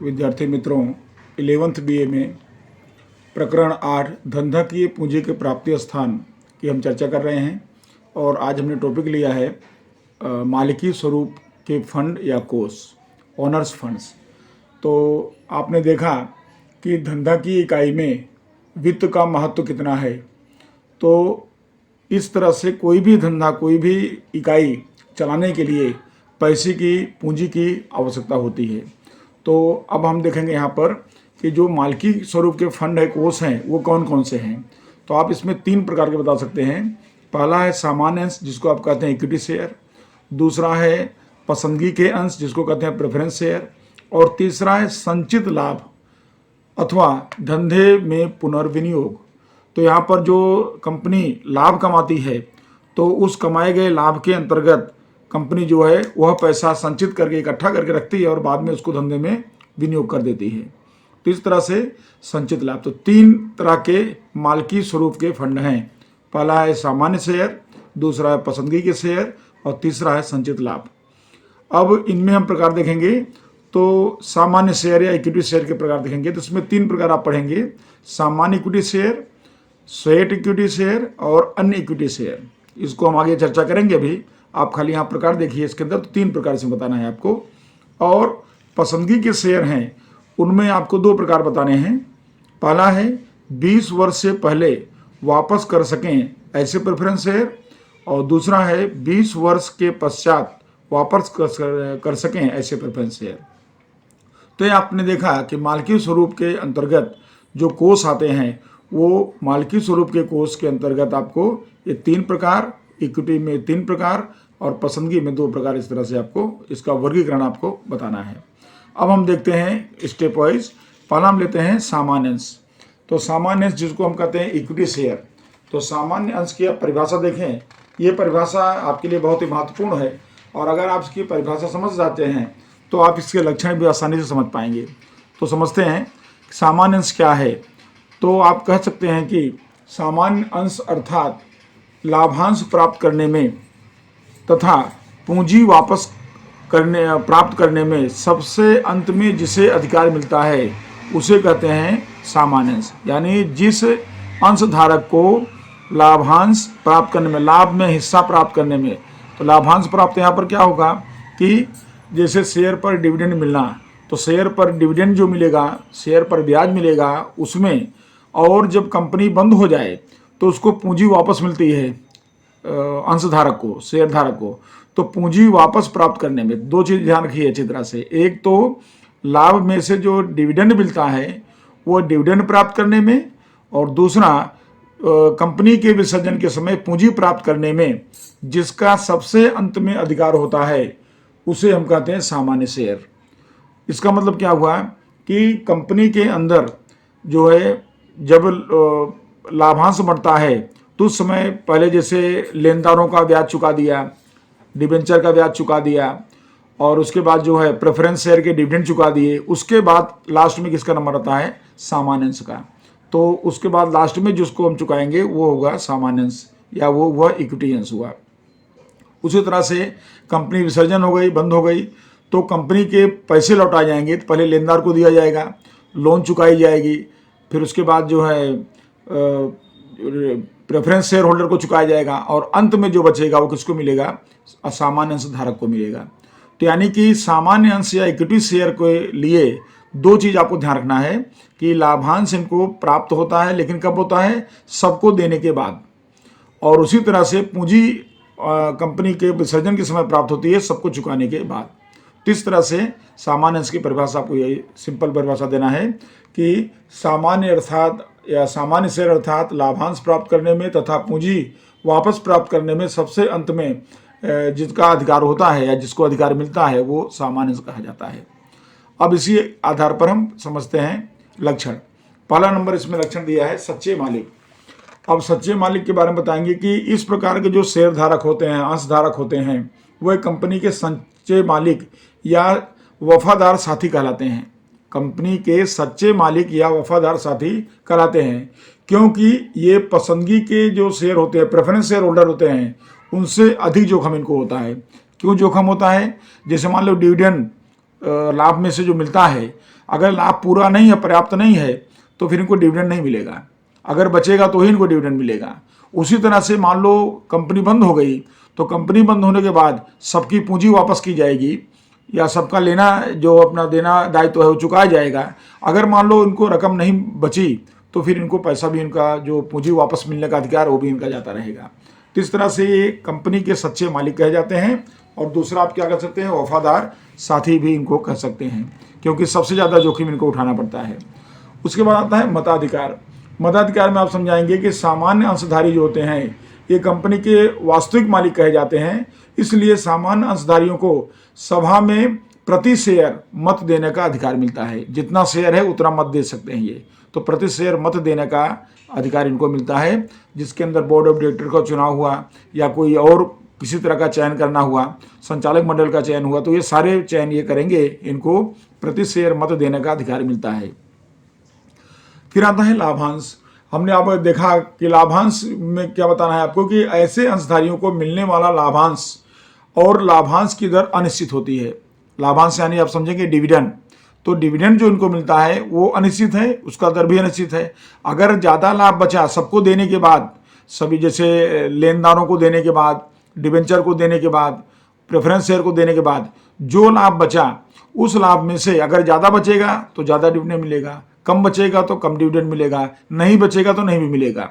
विद्यार्थी मित्रों, 11th BA में प्रकरण 8 धंधाकीय पूंजी के प्राप्ति स्थान की हम चर्चा कर रहे हैं। और आज हमने टॉपिक लिया है मालिकी स्वरूप के फंड या कोष, ओनर्स फंड्स। तो आपने देखा कि धंधा की इकाई में वित्त का महत्व कितना है। तो इस तरह से कोई भी धंधा, कोई भी इकाई चलाने के लिए पैसे की, पूंजी की आवश्यकता होती है। तो अब हम देखेंगे यहाँ पर कि जो मालिकी स्वरूप के फंड है, कोष हैं, वो कौन कौन से हैं। तो आप इसमें 3 प्रकार के बता सकते हैं। पहला है सामान्य अंश, जिसको आप कहते हैं इक्विटी शेयर। दूसरा है पसंदगी के अंश, जिसको कहते हैं प्रेफरेंस शेयर। और तीसरा है संचित लाभ अथवा धंधे में पुनर्विनियोग। तो यहाँ पर जो कंपनी लाभ कमाती है तो उस कमाए गए लाभ के अंतर्गत कंपनी जो है वह पैसा संचित करके, इकट्ठा करके रखती है और बाद में उसको धंधे में विनियोग कर देती है। तो इस तरह से संचित लाभ। तो 3 तरह के मालिकी स्वरूप के फंड हैं। पहला है सामान्य शेयर, दूसरा है पसंदगी के शेयर और तीसरा है संचित लाभ। अब इनमें हम प्रकार देखेंगे। तो सामान्य शेयर या इक्विटी शेयर के प्रकार देखेंगे तो इसमें 3 प्रकार आप पढ़ेंगे। सामान्य equity share, sweat equity share और अन्य इक्विटी शेयर। इसको हम आगे चर्चा करेंगे। अभी आप खाली यहाँ प्रकार देखिए, इसके अंदर तो 3 प्रकार से बताना है आपको। और पसंदगी के शेयर हैं, उनमें आपको 2 प्रकार बताने हैं। पहला है 20 वर्ष से पहले वापस कर सकें ऐसे प्रेफरेंस शेयर, और दूसरा है 20 वर्ष के पश्चात वापस कर सकें ऐसे प्रेफरेंस शेयर। तो ये आपने देखा कि मालिकी स्वरूप के अंतर्गत जो कोष आते हैं, वो मालिकी स्वरूप के कोष के अंतर्गत आपको ये 3 प्रकार, इक्विटी में 3 प्रकार और पसंदगी में 2 प्रकार, इस तरह से आपको इसका वर्गीकरण आपको बताना है। अब हम देखते हैं स्टेप वाइज। पहला हम लेते हैं सामान्य अंश। तो सामान्य अंश जिसको हम कहते हैं इक्विटी शेयर। तो सामान्य अंश की परिभाषा देखें। ये परिभाषा आपके लिए बहुत ही महत्वपूर्ण है और अगर आप इसकी परिभाषा समझ जाते हैं तो आप इसके लक्षण भी आसानी से समझ पाएंगे। तो समझते हैं सामान्य अंश क्या है। तो आप कह सकते हैं कि सामान्य अंश अर्थात लाभांश प्राप्त करने में तथा पूंजी वापस प्राप्त करने में सबसे अंत में जिसे अधिकार मिलता है उसे कहते हैं सामान्य अंश। यानी जिस अंशधारक को लाभांश प्राप्त करने में, लाभ में हिस्सा प्राप्त करने में, तो लाभांश प्राप्त यहाँ पर क्या होगा कि जैसे शेयर पर डिविडेंड मिलना, तो शेयर पर डिविडेंड जो मिलेगा, शेयर पर ब्याज मिलेगा उसमें, और जब कंपनी बंद हो जाए तो उसको पूंजी वापस मिलती है अंशधारक को, शेयरधारक को। तो पूंजी वापस प्राप्त करने में 2 चीज़ ध्यान रखिए अच्छी तरह से। एक तो लाभ में से जो डिविडेंड मिलता है वो डिविडेंड प्राप्त करने में, और दूसरा कंपनी के विसर्जन के समय पूंजी प्राप्त करने में जिसका सबसे अंत में अधिकार होता है उसे हम कहते हैं सामान्य शेयर। इसका मतलब क्या हुआ कि कंपनी के अंदर जो है जब लाभांश बढ़ता है तो उस समय पहले जैसे लेनदारों का ब्याज चुका दिया, डिबेंचर का ब्याज चुका दिया, और उसके बाद जो है प्रेफरेंस शेयर के डिविडेंड चुका दिए, उसके बाद लास्ट में किसका नंबर आता है, सामान्य अंश का। तो उसके बाद लास्ट में जिसको हम चुकाएंगे वो होगा सामान्य अंश, या वो हुआ इक्विटी अंश हुआ। उसी तरह से कंपनी विसर्जन हो गई, बंद हो गई, तो कंपनी के पैसे लौटाए जाएंगे। तो पहले लेनदार को दिया जाएगा, लोन चुकाई जाएगी, फिर उसके बाद जो है प्रेफरेंस शेयर होल्डर को चुकाया जाएगा, और अंत में जो बचेगा वो किसको मिलेगा, असामान्य अंश धारक को मिलेगा। तो यानी कि सामान्य अंश या इक्विटी शेयर के लिए 2 चीज़ आपको ध्यान रखना है कि लाभांश इनको प्राप्त होता है, लेकिन कब होता है, सबको देने के बाद, और उसी तरह से पूंजी कंपनी के विसर्जन के समय प्राप्त होती है, सबको चुकाने के बाद। तो इस तरह से सामान्य अंश की परिभाषा आपको यही सिंपल परिभाषा देना है कि सामान्य अर्थात या सामान्य शेयर अर्थात लाभांश प्राप्त करने में तथा पूंजी वापस प्राप्त करने में सबसे अंत में जिसका अधिकार होता है या जिसको अधिकार मिलता है वो सामान्य अंश कहा जाता है। अब इसी आधार पर हम समझते हैं लक्षण। पहला नंबर इसमें लक्षण दिया है सच्चे मालिक। अब सच्चे मालिक के बारे में बताएंगे कि इस प्रकार के जो शेयरधारक होते हैं, अंशधारक होते हैं, वह कंपनी के सच्चे मालिक या वफादार साथी कहलाते हैं। कंपनी के सच्चे मालिक या वफादार साथी कहलाते हैं, क्योंकि ये पसंदगी के जो शेयर होते हैं, प्रेफरेंस शेयर होल्डर होते हैं, उनसे अधिक जोखिम इनको होता है। क्यों जोखिम होता है, जैसे मान लो डिविडेंड लाभ में से जो मिलता है, अगर लाभ पूरा नहीं है, पर्याप्त नहीं है, तो फिर इनको डिविडेंड नहीं मिलेगा। अगर बचेगा तो ही इनको डिविडेंड मिलेगा। उसी तरह से मान लो कंपनी बंद हो गई, तो कंपनी बंद होने के बाद सबकी पूंजी वापस की जाएगी या सबका लेना जो अपना देना दायित्व है वो चुकाया जाएगा। अगर मान लो इनको रकम नहीं बची तो फिर इनको पैसा भी, इनका जो पूंजी वापस मिलने का अधिकार वो भी इनका जाता रहेगा। तो इस तरह से ये कंपनी के सच्चे मालिक कहे जाते हैं। और दूसरा आप क्या कर सकते हैं, वफादार साथी भी इनको कह सकते हैं, क्योंकि सबसे ज़्यादा जोखिम इनको उठाना पड़ता है। उसके बाद आता है मताधिकार। मताधिकार में आप समझाएंगे कि सामान्य अंशधारी जो होते हैं ये कंपनी के वास्तविक मालिक कहे जाते हैं। इसलिए सामान्य अंशधारियों को सभा में प्रति शेयर मत देने का अधिकार मिलता है। जितना शेयर है उतना मत दे सकते हैं ये, तो प्रति शेयर मत देने का अधिकार इनको मिलता है। जिसके अंदर बोर्ड ऑफ डायरेक्टर का चुनाव हुआ या कोई और किसी तरह का चयन करना हुआ, संचालक मंडल का चयन हुआ, तो ये सारे चयन ये करेंगे, इनको प्रति शेयर मत देने का अधिकार मिलता है। फिर आता है लाभांश। हमने आप देखा कि लाभांश में क्या बताना है आपको कि ऐसे अंशधारियों को मिलने वाला लाभांश और लाभांश की दर अनिश्चित होती है। लाभांश यानी आप समझेंगे डिविडेंड। तो डिविडेंड जो इनको मिलता है वो अनिश्चित है, उसका दर भी अनिश्चित है। अगर ज़्यादा लाभ बचा सबको देने के बाद, सभी जैसे लेनदारों को देने के बाद, डिबेंचर को देने के बाद, प्रेफरेंस शेयर को देने के बाद जो लाभ बचा, उस लाभ में से अगर ज़्यादा बचेगा तो ज़्यादा डिविडेंड मिलेगा, कम बचेगा तो कम डिविडेंड मिलेगा, नहीं बचेगा तो नहीं भी मिलेगा।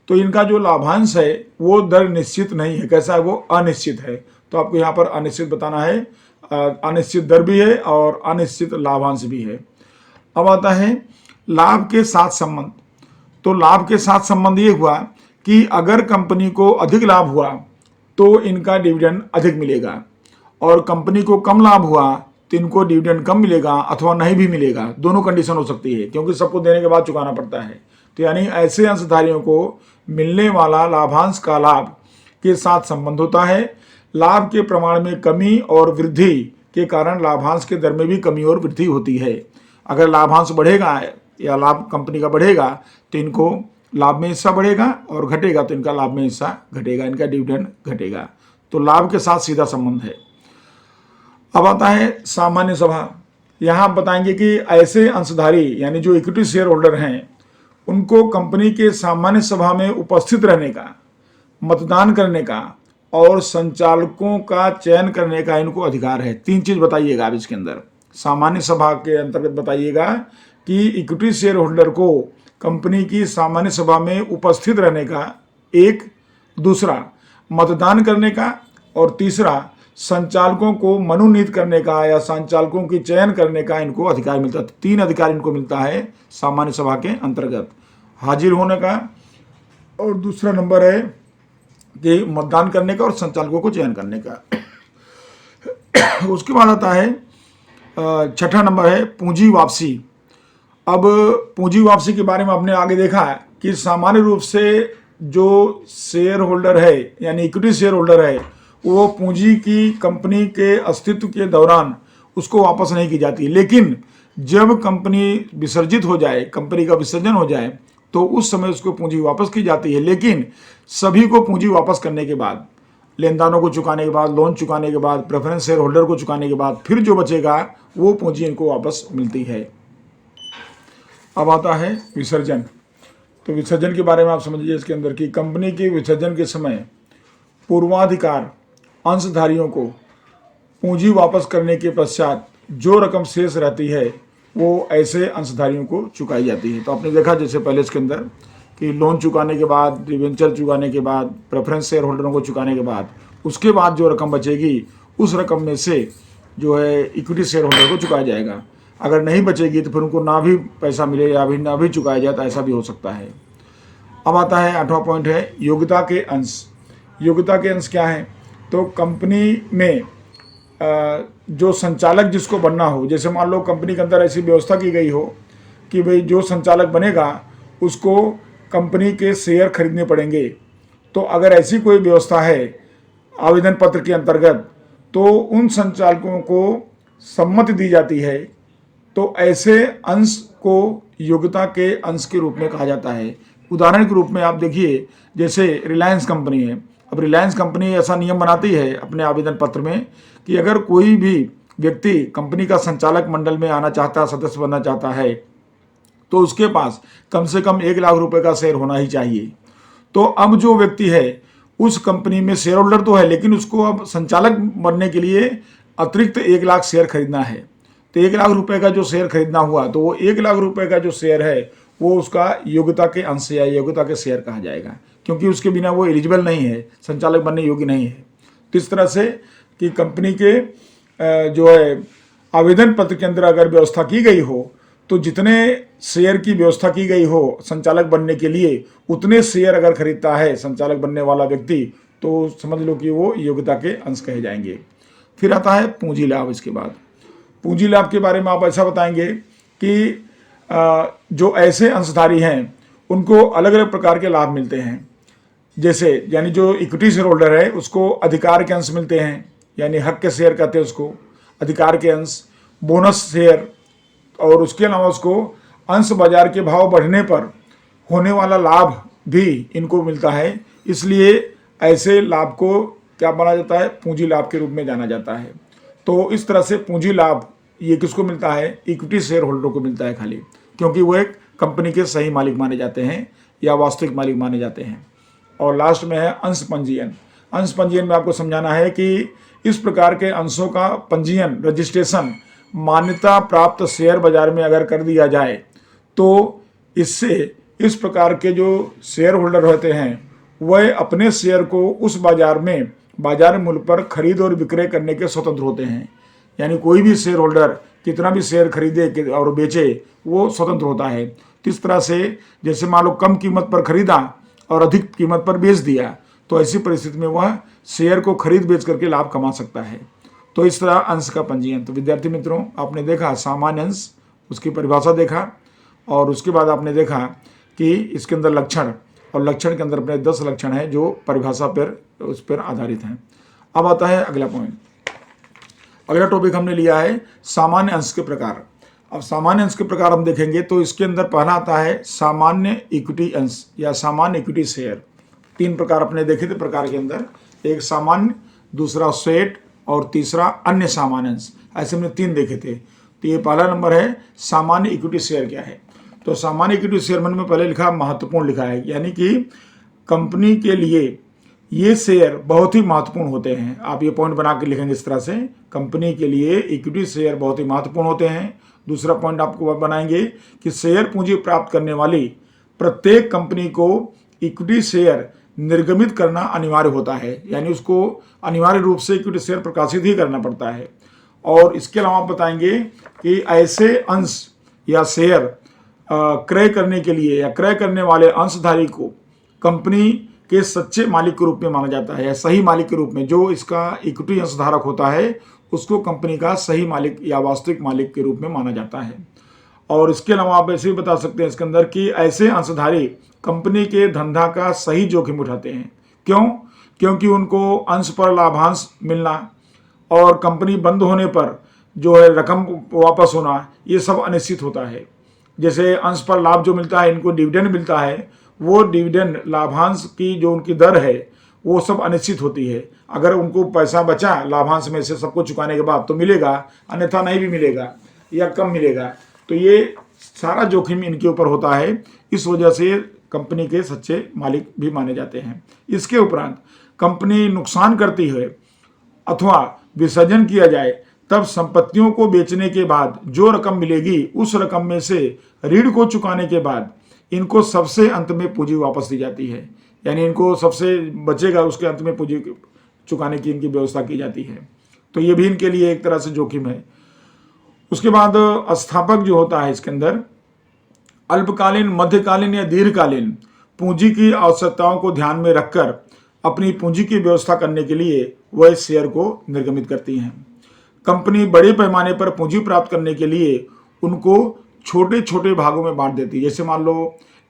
तो इनका जो लाभांश है वो दर निश्चित नहीं है। कैसा है, वो अनिश्चित है। तो आपको यहाँ पर अनिश्चित बताना है। अनिश्चित दर भी है और अनिश्चित लाभांश भी है। अब आता है लाभ के साथ संबंध। तो लाभ के साथ संबंध ये हुआ कि अगर कंपनी को अधिक लाभ हुआ तो इनका डिविडेंड अधिक मिलेगा, और कंपनी को कम लाभ हुआ तो इनको डिविडेंड कम मिलेगा अथवा नहीं भी मिलेगा। दोनों कंडीशन हो सकती है, क्योंकि सबको देने के बाद चुकाना पड़ता है। तो यानी ऐसे अंशधारियों को मिलने वाला लाभांश का लाभ के साथ संबंध होता है। लाभ के प्रमाण में कमी और वृद्धि के कारण लाभांश के दर में भी कमी और वृद्धि होती है। अगर लाभांश बढ़ेगा या लाभ कंपनी का बढ़ेगा तो इनको लाभ में हिस्सा बढ़ेगा, और घटेगा तो इनका लाभ में हिस्सा घटेगा, इनका डिविडेंड घटेगा। तो लाभ के साथ सीधा संबंध है। अब आता है सामान्य सभा। यहाँ बताएंगे कि ऐसे अंशधारी यानी जो इक्विटी शेयर होल्डर हैं उनको कंपनी के सामान्य सभा में उपस्थित रहने का, मतदान करने का और संचालकों का चयन करने का इनको अधिकार है। 3 चीज बताइएगा आप इसके अंदर। सामान्य सभा के अंतर्गत बताइएगा कि इक्विटी शेयर होल्डर को कंपनी की सामान्य सभा में उपस्थित रहने का, एक, दूसरा मतदान करने का, और तीसरा संचालकों को मनोनीत करने का या संचालकों की चयन करने का इनको अधिकार मिलता है। 3 अधिकार इनको मिलता है सामान्य सभा के अंतर्गत, हाजिर होने का, और दूसरा नंबर है कि मतदान करने का और संचालकों को चयन करने का। उसके बाद आता है 6ठा नंबर है पूंजी वापसी। अब पूंजी वापसी के बारे में आपने आगे देखा है कि सामान्य रूप से जो शेयर होल्डर है यानी इक्विटी शेयर होल्डर है वो पूंजी की कंपनी के अस्तित्व के दौरान उसको वापस नहीं की जाती, लेकिन जब कंपनी विसर्जित हो जाए, कंपनी का विसर्जन हो जाए, तो उस समय उसको पूंजी वापस की जाती है। लेकिन सभी को पूंजी वापस करने के बाद, लेनदारों को चुकाने के बाद, लोन चुकाने के बाद, प्रेफरेंस शेयर होल्डर को चुकाने के बाद फिर जो बचेगा वो पूंजी इनको वापस मिलती है। अब आता है विसर्जन। तो विसर्जन के बारे में आप समझिए इसके अंदर कि कंपनी के विसर्जन के समय पूर्वाधिकार अंशधारियों को पूंजी वापस करने के पश्चात जो रकम शेष रहती है वो ऐसे अंशधारियों को चुकाई जाती है। तो आपने देखा जैसे पहले इसके अंदर कि लोन चुकाने के बाद, डिवेंचर चुकाने के बाद, प्रेफरेंस शेयर होल्डरों को चुकाने के बाद, उसके बाद जो रकम बचेगी उस रकम में से जो है इक्विटी शेयर होल्डर को चुकाया जाएगा। अगर नहीं बचेगी तो फिर उनको ना भी पैसा मिले या भी ना भी चुकाया जाए, तो ऐसा भी हो सकता है। अब आता है 8वां पॉइंट है योग्यता के अंश। योग्यता के अंश क्या है? तो कंपनी में जो संचालक जिसको बनना हो, जैसे मान लो कंपनी के अंदर ऐसी व्यवस्था की गई हो कि भाई जो संचालक बनेगा उसको कंपनी के शेयर खरीदने पड़ेंगे, तो अगर ऐसी कोई व्यवस्था है आवेदन पत्र के अंतर्गत तो उन संचालकों को सम्मति दी जाती है, तो ऐसे अंश को योग्यता के अंश के रूप में कहा जाता है। उदाहरण के रूप में आप देखिए जैसे रिलायंस कंपनी है। अब रिलायंस कंपनी ऐसा नियम बनाती है अपने आवेदन पत्र में कि अगर कोई भी व्यक्ति कंपनी का संचालक मंडल में आना चाहता है, सदस्य बनना चाहता है, तो उसके पास कम से कम 1 लाख रुपए का शेयर होना ही चाहिए। तो अब जो व्यक्ति है उस कंपनी में शेयर होल्डर तो है, लेकिन उसको अब संचालक बनने के लिए अतिरिक्त 1 लाख शेयर खरीदना है। तो 1 लाख रुपए का जो शेयर खरीदना हुआ, तो वो 1 लाख रुपए का जो शेयर है वो उसका योग्यता के अंश या योग्यता के शेयर कहा जाएगा, क्योंकि उसके बिना वो एलिजिबल नहीं है, संचालक बनने योग्य नहीं है। तो इस तरह से कि कंपनी के जो है आवेदन पत्र के अंदर अगर व्यवस्था की गई हो, तो जितने शेयर की व्यवस्था की गई हो संचालक बनने के लिए, उतने शेयर अगर खरीदता है संचालक बनने वाला व्यक्ति, तो समझ लो कि वो योग्यता के अंश कहे जाएंगे। फिर आता है पूंजी लाभ। इसके बाद पूंजी लाभ के बारे में आप ऐसा बताएंगे कि जो ऐसे अंशधारी हैं उनको अलग अलग प्रकार के लाभ मिलते हैं। जैसे यानी जो इक्विटी शेयर होल्डर है उसको अधिकार के अंश मिलते हैं, यानी हक के शेयर कहते हैं उसको, अधिकार के अंश, बोनस शेयर, और उसके अलावा उसको अंश बाजार के भाव बढ़ने पर होने वाला लाभ भी इनको मिलता है। इसलिए ऐसे लाभ को क्या माना जाता है? पूंजी लाभ के रूप में जाना जाता है। तो इस तरह से पूंजी लाभ ये किसको मिलता है? इक्विटी शेयर होल्डर को मिलता है खाली, क्योंकि वो एक कंपनी के सही मालिक माने जाते हैं या वास्तविक मालिक माने जाते हैं। और लास्ट में है अंश पंजीयन। अंश पंजीयन में आपको समझाना है कि इस प्रकार के अंशों का पंजीयन, रजिस्ट्रेशन मान्यता प्राप्त शेयर बाजार में अगर कर दिया जाए, तो इससे इस प्रकार के जो शेयर होल्डर होते हैं वह अपने शेयर को उस बाजार में बाजार मूल्य पर खरीद और विक्रय करने के स्वतंत्र होते हैं। यानी कोई भी शेयर होल्डर कितना भी शेयर खरीदे और बेचे वो स्वतंत्र होता है। तो इस तरह से जैसे मान लो कम कीमत पर खरीदा और अधिक कीमत पर बेच दिया, तो ऐसी परिस्थिति में वह शेयर को खरीद बेच करके लाभ कमा सकता है। तो इस तरह अंश का पंजीयन। तो विद्यार्थी मित्रों, आपने देखा सामान्य अंश, उसकी परिभाषा देखा, और उसके बाद आपने देखा कि इसके अंदर लक्षण, और लक्षण के अंदर अपने 10 लक्षण हैं जो परिभाषा पर उस पर आधारित हैं। अब आता है अगला पॉइंट। अगला टॉपिक हमने लिया है सामान्य अंश के प्रकार। अब सामान्य अंश के प्रकार हम देखेंगे तो इसके अंदर पहला आता है सामान्य इक्विटी अंश या सामान्य इक्विटी शेयर। 3 प्रकार अपने देखे थे प्रकार के अंदर, एक सामान्य, दूसरा सेट और तीसरा अन्य सामान्य अंश। ऐसे हमने 3 देखे थे। तो ये पहला नंबर है सामान्य इक्विटी शेयर क्या है। तो सामान्य इक्विटी शेयर में पहले लिखा महत्वपूर्ण लिखा है, यानी कि कंपनी के लिए ये शेयर बहुत ही महत्वपूर्ण होते हैं। आप ये पॉइंट बना के लिखेंगे इस तरह से, कंपनी के लिए इक्विटी शेयर बहुत ही महत्वपूर्ण होते हैं। दूसरा पॉइंट आपको बनाएंगे कि शेयर पूंजी प्राप्त करने वाली प्रत्येक कंपनी को इक्विटी शेयर निर्गमित करना अनिवार्य होता है, यानी उसको अनिवार्य रूप से इक्विटी शेयर प्रकाशित ही करना पड़ता है। और इसके अलावा आप बताएंगे कि ऐसे अंश या शेयर क्रय करने के लिए या क्रय करने वाले अंशधारी को कंपनी के सच्चे मालिक के रूप में माना जाता है, या सही मालिक के रूप में। जो इसका इक्विटी अंशधारक होता है उसको कंपनी का सही मालिक या वास्तविक मालिक के रूप में माना जाता है। और इसके अलावा आप ऐसे भी बता सकते हैं इसके अंदर कि ऐसे अंशधारी कंपनी के धंधा का सही जोखिम उठाते हैं। क्यों? क्योंकि उनको अंश पर लाभांश मिलना और कंपनी बंद होने पर जो है रकम वापस होना, ये सब अनिश्चित होता है। जैसे अंश पर लाभ जो मिलता है, इनको डिविडेंड मिलता है, वो डिविडेंड लाभांश की जो उनकी दर है वो सब अनिश्चित होती है। अगर उनको पैसा बचा लाभांश में से सबको चुकाने के बाद तो मिलेगा, अन्यथा नहीं भी मिलेगा या कम मिलेगा। तो ये सारा जोखिम इनके ऊपर होता है, इस वजह से कंपनी के सच्चे मालिक भी माने जाते हैं। इसके उपरांत कंपनी नुकसान करती है अथवा विसर्जन किया जाए, तब संपत्तियों को बेचने के बाद जो रकम मिलेगी उस रकम में से ऋण को चुकाने के बाद इनको सबसे अंत में पूंजी वापस दी जाती है। यानी इनको सबसे बचेगा उसके अंत में पूंजी चुकाने की इनकी व्यवस्था की जाती है। तो ये भी इनके लिए एक तरह से जोखिम है। उसके बाद स्थापक जो होता है इसके अंदर अल्पकालीन, मध्यकालीन या दीर्घकालीन पूंजी की आवश्यकताओं को ध्यान में रखकर अपनी पूंजी की व्यवस्था करने के लिए वह इस शेयर को निर्गमित करती हैं। कंपनी बड़े पैमाने पर पूंजी प्राप्त करने के लिए उनको छोटे छोटे भागों में बांट देती है। जैसे मान लो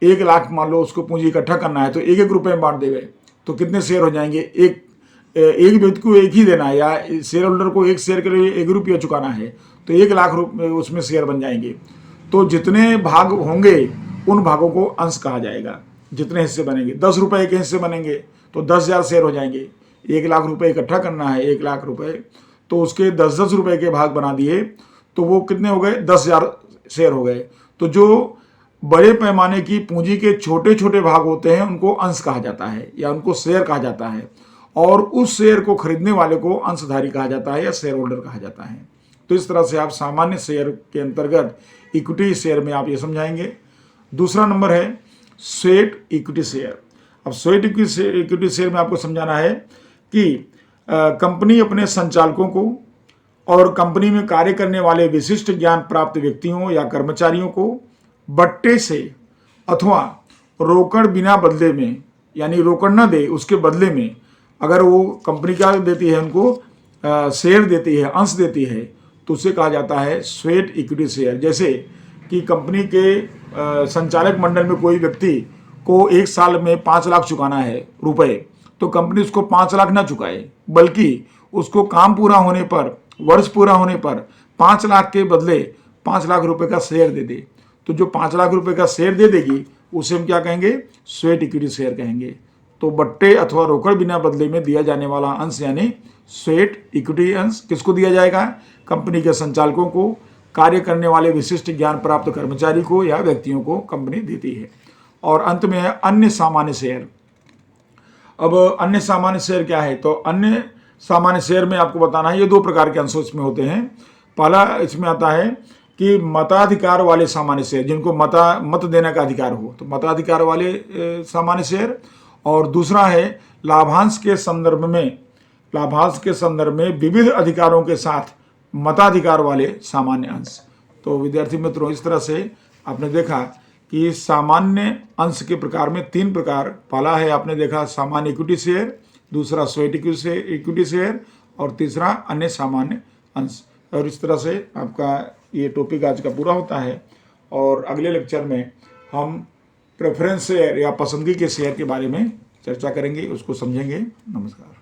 1 लाख मान लो उसको पूंजी इकट्ठा करना है तो 1-1 रुपये में बांट देवे तो कितने शेयर हो जाएंगे? एक व्यक्ति को 1 ही देना है, या शेयर होल्डर को 1 शेयर के लिए 1 रुपया चुकाना है, तो 1 लाख रुपये उसमें शेयर बन जाएंगे। तो जितने भाग होंगे उन भागों को अंश कहा जाएगा। जितने हिस्से बनेंगे, 10 रुपये के हिस्से बनेंगे तो 10,000 शेयर हो जाएंगे। 1 लाख रुपये इकट्ठा करना है, 1 लाख रुपये, तो उसके 10-10 रुपए के भाग बना दिए तो वो कितने हो गए, 10,000 शेयर हो गए। तो जो बड़े पैमाने की पूंजी के छोटे छोटे भाग होते हैं उनको अंश कहा जाता है या उनको शेयर कहा जाता है, और उस शेयर को खरीदने वाले को अंशधारी कहा जाता है या शेयर होल्डर कहा जाता है। तो इस तरह से आप सामान्य शेयर के अंतर्गत इक्विटी शेयर में आप ये समझाएंगे। दूसरा नंबर है स्वेट इक्विटी शेयर। अब स्वेट इक्विटी शेयर में आपको समझाना है कि कंपनी अपने संचालकों को और कंपनी में कार्य करने वाले विशिष्ट ज्ञान प्राप्त व्यक्तियों या कर्मचारियों को बट्टे से अथवा रोकड़ बिना बदले में, यानी रोकड़ ना दे उसके बदले में अगर वो कंपनी क्या देती है, उनको शेयर देती है, अंश देती है, तो उसे कहा जाता है स्वेट इक्विटी शेयर। जैसे कि कंपनी के संचालक मंडल में कोई व्यक्ति को 1 साल में 5 लाख चुकाना है रुपए, तो कंपनी उसको 5 लाख ना चुकाए, बल्कि उसको काम पूरा होने पर, वर्ष पूरा होने पर 5 लाख के बदले 5 लाख रुपए का शेयर दे दे। तो जो 5 लाख रुपए का शेयर दे देगी उसे हम क्या कहेंगे, स्वेट इक्विटी शेयर कहेंगे। तो बट्टे अथवा रोकड़ बिना बदले में दिया जाने वाला अंश यानी स्वेट इक्विटी अंश किसको दिया जाएगा, कंपनी के संचालकों को, कार्य करने वाले विशिष्ट ज्ञान प्राप्त कर्मचारी को या व्यक्तियों को कंपनी देती है। और अंत में है अन्य सामान्य शेयर। अब अन्य सामान्य शेयर क्या है, तो अन्य सामान्य शेयर में आपको बताना है ये 2 प्रकार के अंश इसमें होते हैं। पहला इसमें आता है कि मताधिकार वाले सामान्य शेयर, जिनको मत देने का अधिकार हो, तो मताधिकार वाले सामान्य शेयर। और दूसरा है लाभांश के संदर्भ में विविध अधिकारों के साथ मताधिकार वाले सामान्य अंश। तो विद्यार्थी मित्रों, इस तरह से आपने देखा कि सामान्य अंश के प्रकार में 3 प्रकार। पहला है आपने देखा सामान्य इक्विटी शेयर, दूसरा स्वेट इक्विटी शेयर, और तीसरा अन्य सामान्य अंश। और इस तरह से आपका ये टॉपिक आज का पूरा होता है। और अगले लेक्चर में हम प्रेफरेंस शेयर या पसंदगी के शेयर के बारे में चर्चा करेंगे, उसको समझेंगे। नमस्कार।